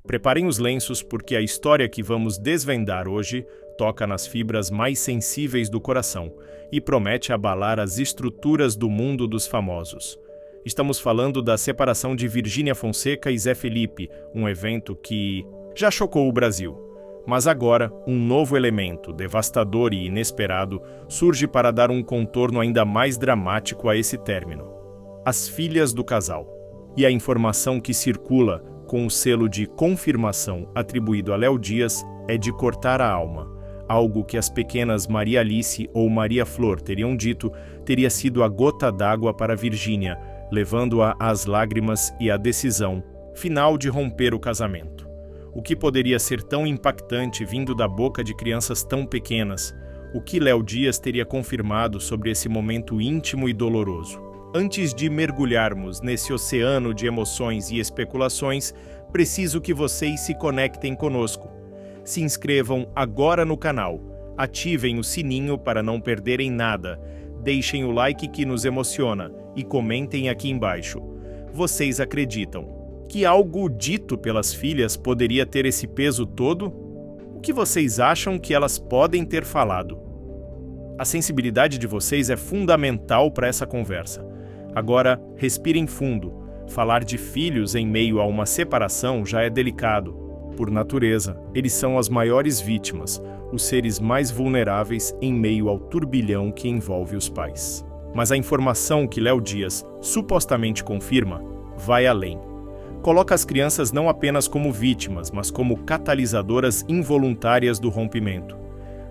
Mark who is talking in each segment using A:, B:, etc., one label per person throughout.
A: Preparem os lenços porque a história que vamos desvendar hoje toca nas fibras mais sensíveis do coração e promete abalar as estruturas do mundo dos famosos. Estamos falando da separação de Virgínia Fonseca e Zé Felipe, um evento que já chocou o Brasil. Mas agora, um novo elemento, devastador e inesperado, surge para dar um contorno ainda mais dramático a esse término. As filhas do casal. E a informação que circula com o selo de confirmação atribuído a Léo Dias é de cortar a alma. Algo que as pequenas Maria Alice ou Maria Flor teriam dito teria sido a gota d'água para Virgínia, levando-a às lágrimas e à decisão final de romper o casamento. O que poderia ser tão impactante vindo da boca de crianças tão pequenas? O que Léo Dias teria confirmado sobre esse momento íntimo e doloroso? Antes de mergulharmos nesse oceano de emoções e especulações, preciso que vocês se conectem conosco. Se inscrevam agora no canal, ativem o sininho para não perderem nada, deixem o like que nos emociona e comentem aqui embaixo. Vocês acreditam que algo dito pelas filhas poderia ter esse peso todo? O que vocês acham que elas podem ter falado? A sensibilidade de vocês é fundamental para essa conversa. Agora, respirem fundo. Falar de filhos em meio a uma separação já é delicado. Por natureza, eles são as maiores vítimas, os seres mais vulneráveis em meio ao turbilhão que envolve os pais. Mas a informação que Léo Dias supostamente confirma vai além. Coloca as crianças não apenas como vítimas, mas como catalisadoras involuntárias do rompimento.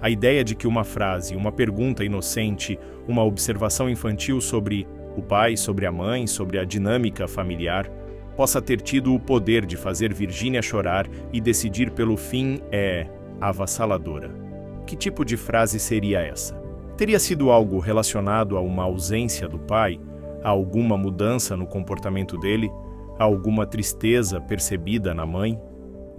A: A ideia de que uma frase, uma pergunta inocente, uma observação infantil sobre o pai, sobre a mãe, sobre a dinâmica familiar, possa ter tido o poder de fazer Virgínia chorar e decidir pelo fim é avassaladora. Que tipo de frase seria essa? Teria sido algo relacionado a uma ausência do pai, a alguma mudança no comportamento dele, a alguma tristeza percebida na mãe?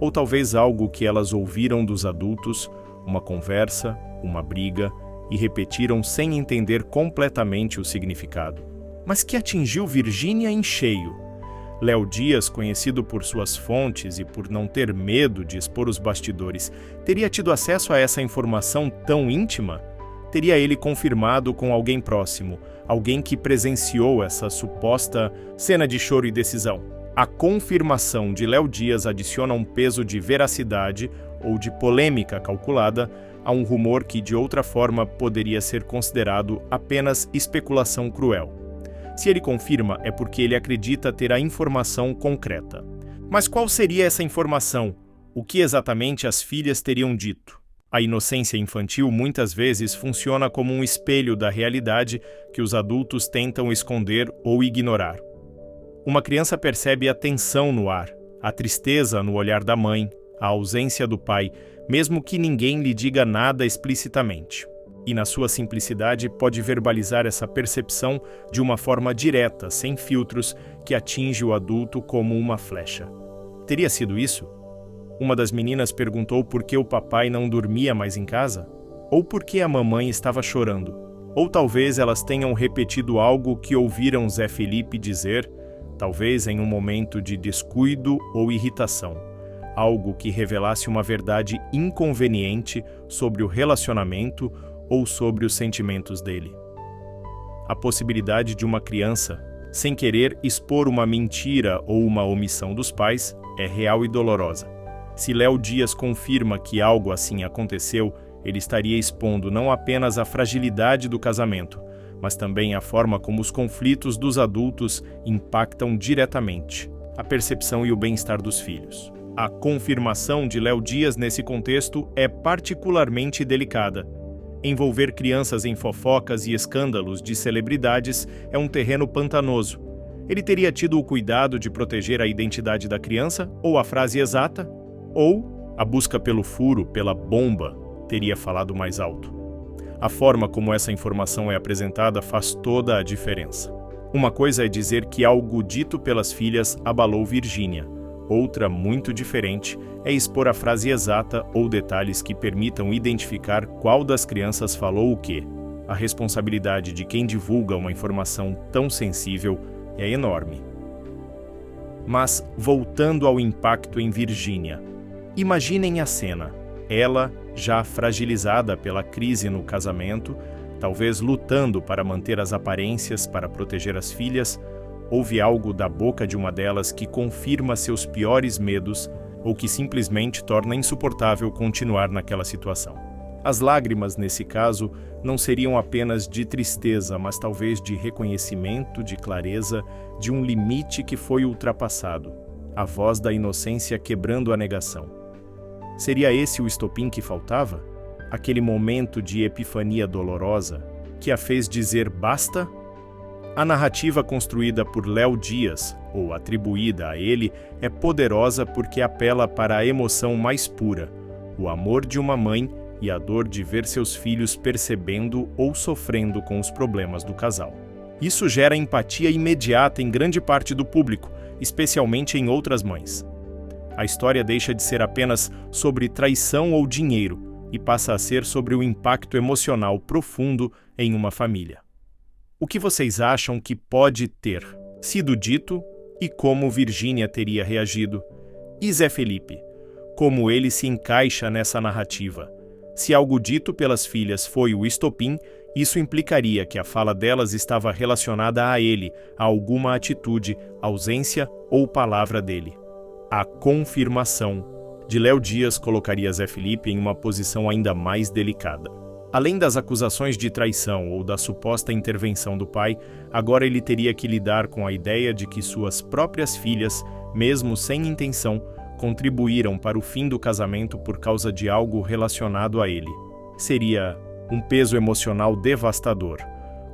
A: Ou talvez algo que elas ouviram dos adultos, uma conversa, uma briga, e repetiram sem entender completamente o significado. Mas que atingiu Virgínia em cheio. Léo Dias, conhecido por suas fontes e por não ter medo de expor os bastidores, teria tido acesso a essa informação tão íntima? Teria ele confirmado com alguém próximo, alguém que presenciou essa suposta cena de choro e decisão? A confirmação de Léo Dias adiciona um peso de veracidade ou de polêmica calculada a um rumor que de outra forma poderia ser considerado apenas especulação cruel. Se ele confirma, é porque ele acredita ter a informação concreta. Mas qual seria essa informação? O que exatamente as filhas teriam dito? A inocência infantil muitas vezes funciona como um espelho da realidade que os adultos tentam esconder ou ignorar. Uma criança percebe a tensão no ar, a tristeza no olhar da mãe, a ausência do pai, mesmo que ninguém lhe diga nada explicitamente. E na sua simplicidade pode verbalizar essa percepção de uma forma direta, sem filtros, que atinge o adulto como uma flecha. Teria sido isso? Uma das meninas perguntou por que o papai não dormia mais em casa? Ou por que a mamãe estava chorando? Ou talvez elas tenham repetido algo que ouviram Zé Felipe dizer, talvez em um momento de descuido ou irritação. Algo que revelasse uma verdade inconveniente sobre o relacionamento ou sobre os sentimentos dele. A possibilidade de uma criança, sem querer expor uma mentira ou uma omissão dos pais, é real e dolorosa. Se Léo Dias confirma que algo assim aconteceu, ele estaria expondo não apenas a fragilidade do casamento, mas também a forma como os conflitos dos adultos impactam diretamente a percepção e o bem-estar dos filhos. A confirmação de Léo Dias nesse contexto é particularmente delicada. Envolver crianças em fofocas e escândalos de celebridades é um terreno pantanoso. Ele teria tido o cuidado de proteger a identidade da criança, ou a frase exata, ou a busca pelo furo, pela bomba, teria falado mais alto. A forma como essa informação é apresentada faz toda a diferença. Uma coisa é dizer que algo dito pelas filhas abalou Virgínia. Outra, muito diferente, é expor a frase exata ou detalhes que permitam identificar qual das crianças falou o quê. A responsabilidade de quem divulga uma informação tão sensível é enorme. Mas, voltando ao impacto em Virgínia, imaginem a cena. Ela, já fragilizada pela crise no casamento, talvez lutando para manter as aparências para proteger as filhas, ouve algo da boca de uma delas que confirma seus piores medos ou que simplesmente torna insuportável continuar naquela situação. As lágrimas, nesse caso, não seriam apenas de tristeza, mas talvez de reconhecimento, de clareza, de um limite que foi ultrapassado, a voz da inocência quebrando a negação. Seria esse o estopim que faltava? Aquele momento de epifania dolorosa que a fez dizer basta? A narrativa construída por Léo Dias, ou atribuída a ele, é poderosa porque apela para a emoção mais pura, o amor de uma mãe e a dor de ver seus filhos percebendo ou sofrendo com os problemas do casal. Isso gera empatia imediata em grande parte do público, especialmente em outras mães. A história deixa de ser apenas sobre traição ou dinheiro e passa a ser sobre o impacto emocional profundo em uma família. O que vocês acham que pode ter sido dito e como Virgínia teria reagido? E Zé Felipe, como ele se encaixa nessa narrativa? Se algo dito pelas filhas foi o estopim, isso implicaria que a fala delas estava relacionada a ele, a alguma atitude, ausência ou palavra dele. A confirmação de Léo Dias colocaria Zé Felipe em uma posição ainda mais delicada. Além das acusações de traição ou da suposta intervenção do pai, agora ele teria que lidar com a ideia de que suas próprias filhas, mesmo sem intenção, contribuíram para o fim do casamento por causa de algo relacionado a ele. Seria um peso emocional devastador.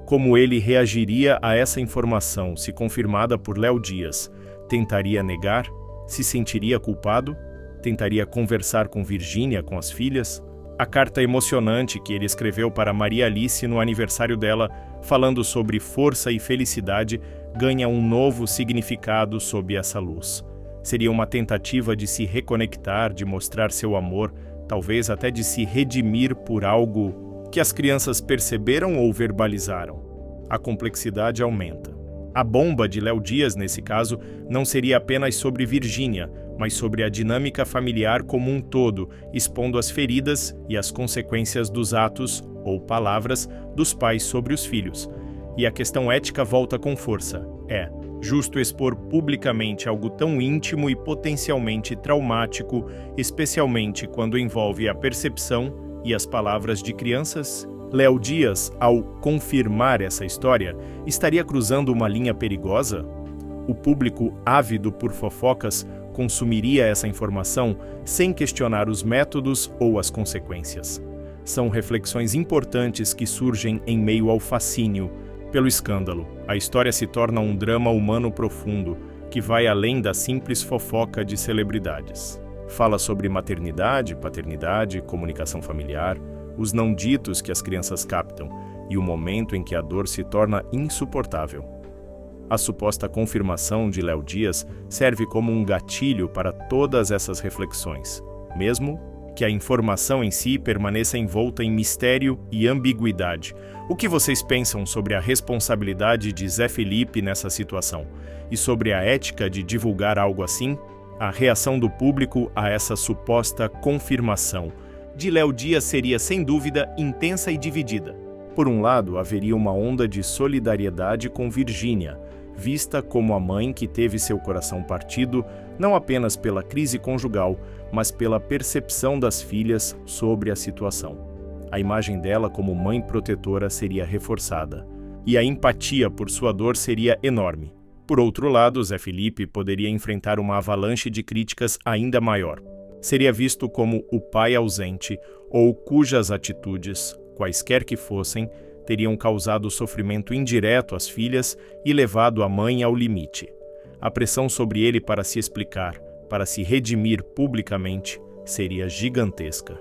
A: Como ele reagiria a essa informação se confirmada por Léo Dias? Tentaria negar? Se sentiria culpado? Tentaria conversar com Virgínia, com as filhas? A carta emocionante que ele escreveu para Maria Alice no aniversário dela, falando sobre força e felicidade, ganha um novo significado sob essa luz. Seria uma tentativa de se reconectar, de mostrar seu amor, talvez até de se redimir por algo que as crianças perceberam ou verbalizaram. A complexidade aumenta. A bomba de Léo Dias, nesse caso, não seria apenas sobre Virgínia, mas sobre a dinâmica familiar como um todo, expondo as feridas e as consequências dos atos ou palavras dos pais sobre os filhos. E a questão ética volta com força. É justo expor publicamente algo tão íntimo e potencialmente traumático, especialmente quando envolve a percepção e as palavras de crianças? Léo Dias, ao confirmar essa história, estaria cruzando uma linha perigosa? O público ávido por fofocas consumiria essa informação sem questionar os métodos ou as consequências. São reflexões importantes que surgem em meio ao fascínio pelo escândalo. A história se torna um drama humano profundo, que vai além da simples fofoca de celebridades. Fala sobre maternidade, paternidade, comunicação familiar, os não ditos que as crianças captam e o momento em que a dor se torna insuportável. A suposta confirmação de Léo Dias serve como um gatilho para todas essas reflexões, mesmo que a informação em si permaneça envolta em mistério e ambiguidade. O que vocês pensam sobre a responsabilidade de Zé Felipe nessa situação? E sobre a ética de divulgar algo assim? A reação do público a essa suposta confirmação de Léo Dias seria, sem dúvida, intensa e dividida. Por um lado, haveria uma onda de solidariedade com Virgínia, vista como a mãe que teve seu coração partido não apenas pela crise conjugal, mas pela percepção das filhas sobre a situação. A imagem dela como mãe protetora seria reforçada, e a empatia por sua dor seria enorme. Por outro lado, Zé Felipe poderia enfrentar uma avalanche de críticas ainda maior. Seria visto como o pai ausente ou cujas atitudes, quaisquer que fossem, teriam causado sofrimento indireto às filhas e levado a mãe ao limite. A pressão sobre ele para se explicar, para se redimir publicamente, seria gigantesca.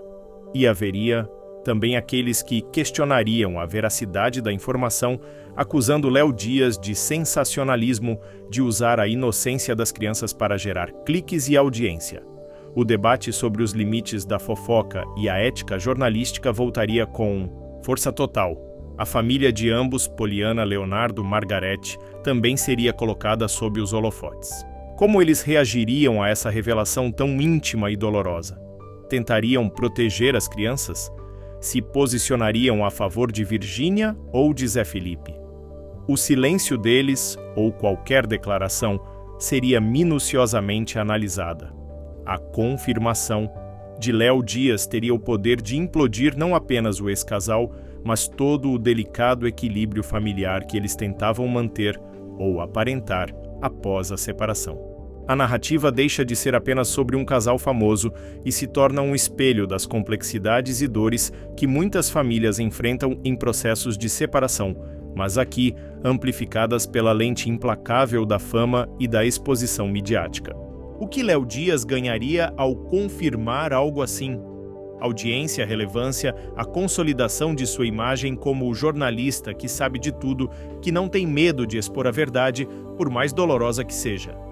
A: E haveria também aqueles que questionariam a veracidade da informação, acusando Léo Dias de sensacionalismo, de usar a inocência das crianças para gerar cliques e audiência. O debate sobre os limites da fofoca e a ética jornalística voltaria com força total. A família de ambos, Poliana, Leonardo, Margarete, também seria colocada sob os holofotes. Como eles reagiriam a essa revelação tão íntima e dolorosa? Tentariam proteger as crianças? Se posicionariam a favor de Virgínia ou de Zé Felipe? O silêncio deles, ou qualquer declaração, seria minuciosamente analisada. A confirmação de Léo Dias teria o poder de implodir não apenas o ex-casal, mas todo o delicado equilíbrio familiar que eles tentavam manter ou aparentar após a separação. A narrativa deixa de ser apenas sobre um casal famoso e se torna um espelho das complexidades e dores que muitas famílias enfrentam em processos de separação, mas aqui amplificadas pela lente implacável da fama e da exposição midiática. O que Léo Dias ganharia ao confirmar algo assim? Audiência, relevância, a consolidação de sua imagem como o jornalista que sabe de tudo, que não tem medo de expor a verdade, por mais dolorosa que seja.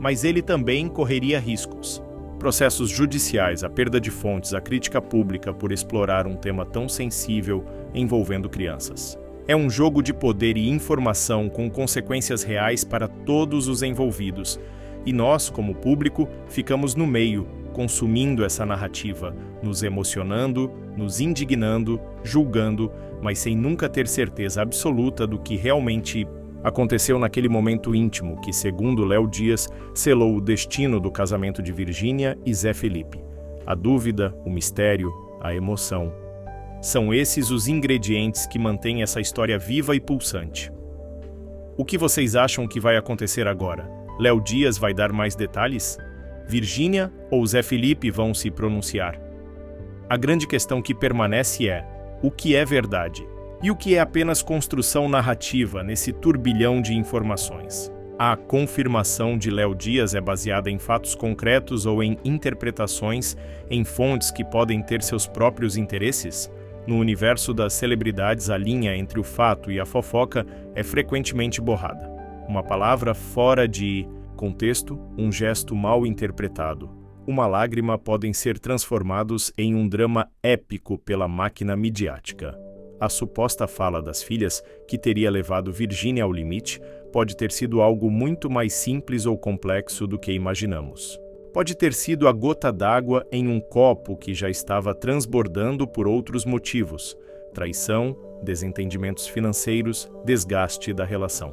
A: Mas ele também correria riscos. Processos judiciais, a perda de fontes, a crítica pública por explorar um tema tão sensível envolvendo crianças. É um jogo de poder e informação com consequências reais para todos os envolvidos. E nós, como público, ficamos no meio, consumindo essa narrativa, nos emocionando, nos indignando, julgando, mas sem nunca ter certeza absoluta do que realmente aconteceu naquele momento íntimo que, segundo Léo Dias, selou o destino do casamento de Virgínia e Zé Felipe. A dúvida, o mistério, a emoção. São esses os ingredientes que mantêm essa história viva e pulsante. O que vocês acham que vai acontecer agora? Léo Dias vai dar mais detalhes? Virgínia ou Zé Felipe vão se pronunciar? A grande questão que permanece é: o que é verdade? E o que é apenas construção narrativa nesse turbilhão de informações? A confirmação de Léo Dias é baseada em fatos concretos ou em interpretações, em fontes que podem ter seus próprios interesses? No universo das celebridades, a linha entre o fato e a fofoca é frequentemente borrada. Uma palavra fora de contexto, um gesto mal interpretado, uma lágrima podem ser transformados em um drama épico pela máquina midiática. A suposta fala das filhas, que teria levado Virgínia ao limite, pode ter sido algo muito mais simples ou complexo do que imaginamos. Pode ter sido a gota d'água em um copo que já estava transbordando por outros motivos: traição, desentendimentos financeiros, desgaste da relação.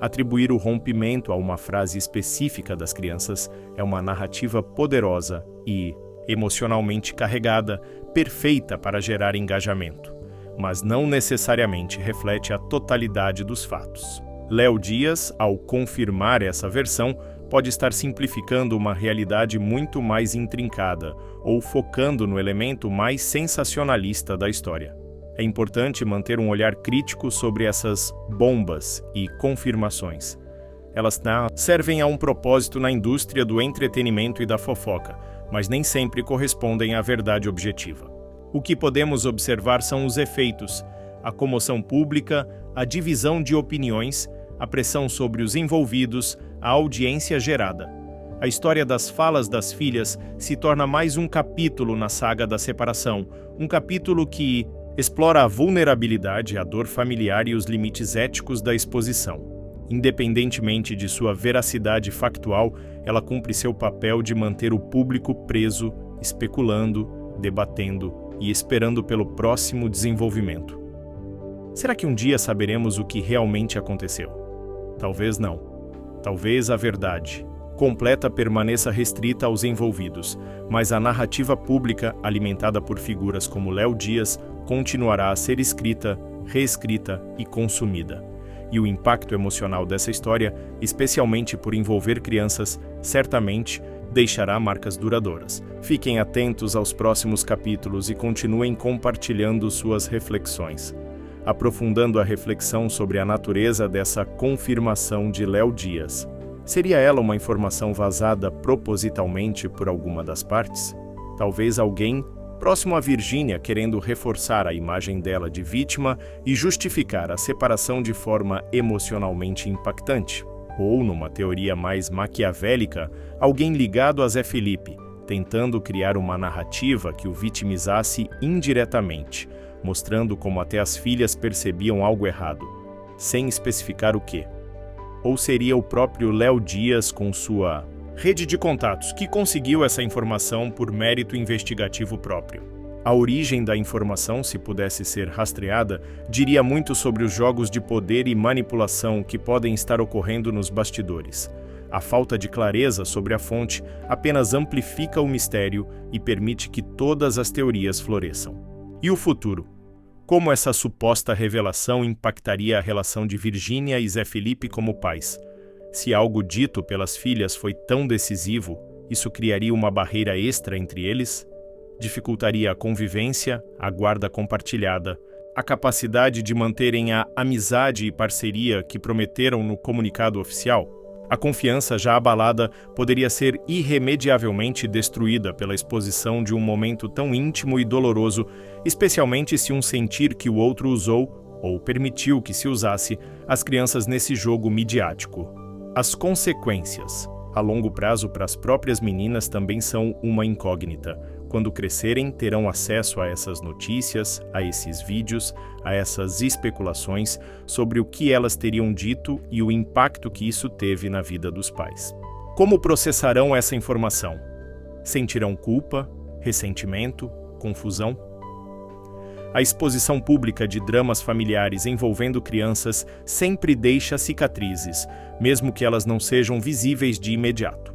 A: Atribuir o rompimento a uma frase específica das crianças é uma narrativa poderosa e, emocionalmente carregada, perfeita para gerar engajamento, mas não necessariamente reflete a totalidade dos fatos. Léo Dias, ao confirmar essa versão, pode estar simplificando uma realidade muito mais intrincada ou focando no elemento mais sensacionalista da história. É importante manter um olhar crítico sobre essas bombas e confirmações. Elas servem a um propósito na indústria do entretenimento e da fofoca, mas nem sempre correspondem à verdade objetiva. O que podemos observar são os efeitos, a comoção pública, a divisão de opiniões, a pressão sobre os envolvidos, a audiência gerada. A história das falas das filhas se torna mais um capítulo na saga da separação, um capítulo que explora a vulnerabilidade, a dor familiar e os limites éticos da exposição. Independentemente de sua veracidade factual, ela cumpre seu papel de manter o público preso, especulando, debatendo e esperando pelo próximo desenvolvimento. Será que um dia saberemos o que realmente aconteceu? Talvez não. Talvez a verdade completa permaneça restrita aos envolvidos, mas a narrativa pública, alimentada por figuras como Léo Dias, continuará a ser escrita, reescrita e consumida. E o impacto emocional dessa história, especialmente por envolver crianças, certamente deixará marcas duradouras. Fiquem atentos aos próximos capítulos e continuem compartilhando suas reflexões, aprofundando a reflexão sobre a natureza dessa confirmação de Léo Dias. Seria ela uma informação vazada propositalmente por alguma das partes? Talvez alguém próximo a Virgínia querendo reforçar a imagem dela de vítima e justificar a separação de forma emocionalmente impactante. Ou, numa teoria mais maquiavélica, alguém ligado a Zé Felipe, tentando criar uma narrativa que o vitimizasse indiretamente, mostrando como até as filhas percebiam algo errado, sem especificar o quê. Ou seria o próprio Léo Dias com sua rede de contatos que conseguiu essa informação por mérito investigativo próprio? A origem da informação, se pudesse ser rastreada, diria muito sobre os jogos de poder e manipulação que podem estar ocorrendo nos bastidores. A falta de clareza sobre a fonte apenas amplifica o mistério e permite que todas as teorias floresçam. E o futuro? Como essa suposta revelação impactaria a relação de Virgínia e Zé Felipe como pais? Se algo dito pelas filhas foi tão decisivo, isso criaria uma barreira extra entre eles? Dificultaria a convivência, a guarda compartilhada, a capacidade de manterem a amizade e parceria que prometeram no comunicado oficial? A confiança já abalada poderia ser irremediavelmente destruída pela exposição de um momento tão íntimo e doloroso, especialmente se um sentir que o outro usou, ou permitiu que se usasse, as crianças nesse jogo midiático. As consequências, a longo prazo para as próprias meninas, também são uma incógnita. Quando crescerem, terão acesso a essas notícias, a esses vídeos, a essas especulações sobre o que elas teriam dito e o impacto que isso teve na vida dos pais. Como processarão essa informação? Sentirão culpa, ressentimento, confusão? A exposição pública de dramas familiares envolvendo crianças sempre deixa cicatrizes, mesmo que elas não sejam visíveis de imediato.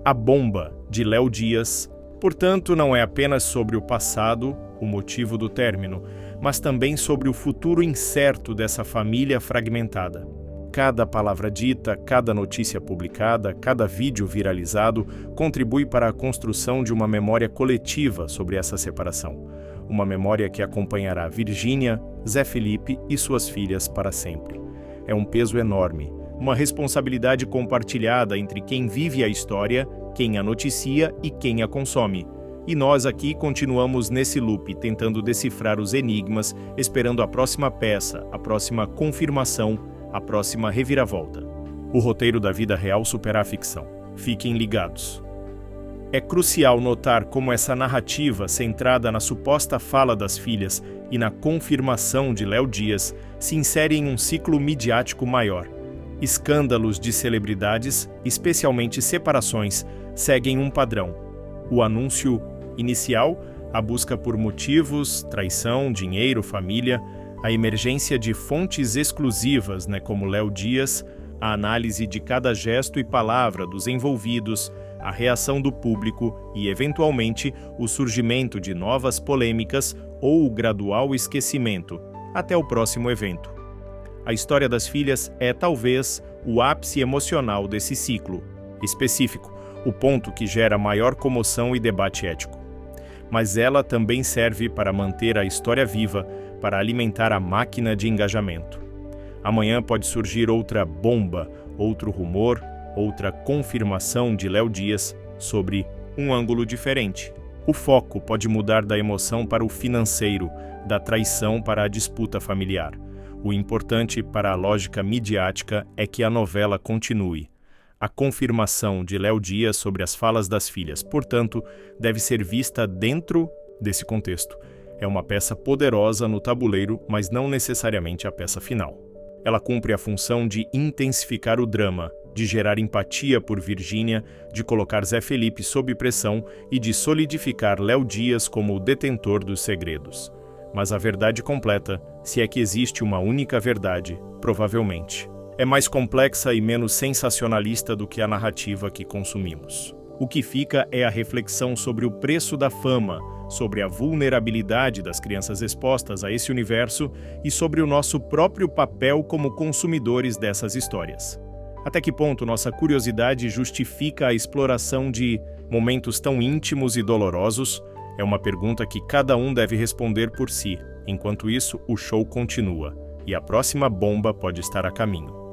A: A Bomba, de Léo Dias, portanto, não é apenas sobre o passado, o motivo do término, mas também sobre o futuro incerto dessa família fragmentada. Cada palavra dita, cada notícia publicada, cada vídeo viralizado contribui para a construção de uma memória coletiva sobre essa separação. Uma memória que acompanhará Virgínia, Zé Felipe e suas filhas para sempre. É um peso enorme, uma responsabilidade compartilhada entre quem vive a história, quem a noticia e quem a consome. E nós aqui continuamos nesse loop, tentando decifrar os enigmas, esperando a próxima peça, a próxima confirmação, a próxima reviravolta. O roteiro da vida real supera a ficção. Fiquem ligados. É crucial notar como essa narrativa, centrada na suposta fala das filhas e na confirmação de Léo Dias, se insere em um ciclo midiático maior. Escândalos de celebridades, especialmente separações, seguem um padrão. O anúncio inicial, a busca por motivos, traição, dinheiro, família, a emergência de fontes exclusivas, como Léo Dias, a análise de cada gesto e palavra dos envolvidos, a reação do público e, eventualmente, o surgimento de novas polêmicas ou o gradual esquecimento, até o próximo evento. A história das filhas é, talvez, o ápice emocional desse ciclo específico, o ponto que gera maior comoção e debate ético. Mas ela também serve para manter a história viva, para alimentar a máquina de engajamento. Amanhã pode surgir outra bomba, outro rumor, outra confirmação de Léo Dias sobre um ângulo diferente. O foco pode mudar da emoção para o financeiro, da traição para a disputa familiar. O importante para a lógica midiática é que a novela continue. A confirmação de Léo Dias sobre as falas das filhas, portanto, deve ser vista dentro desse contexto. É uma peça poderosa no tabuleiro, mas não necessariamente a peça final. Ela cumpre a função de intensificar o drama, de gerar empatia por Virgínia, de colocar Zé Felipe sob pressão e de solidificar Léo Dias como o detentor dos segredos. Mas a verdade completa, se é que existe uma única verdade, provavelmente, é mais complexa e menos sensacionalista do que a narrativa que consumimos. O que fica é a reflexão sobre o preço da fama, sobre a vulnerabilidade das crianças expostas a esse universo e sobre o nosso próprio papel como consumidores dessas histórias. Até que ponto nossa curiosidade justifica a exploração de momentos tão íntimos e dolorosos? É uma pergunta que cada um deve responder por si. Enquanto isso, o show continua, e a próxima bomba pode estar a caminho.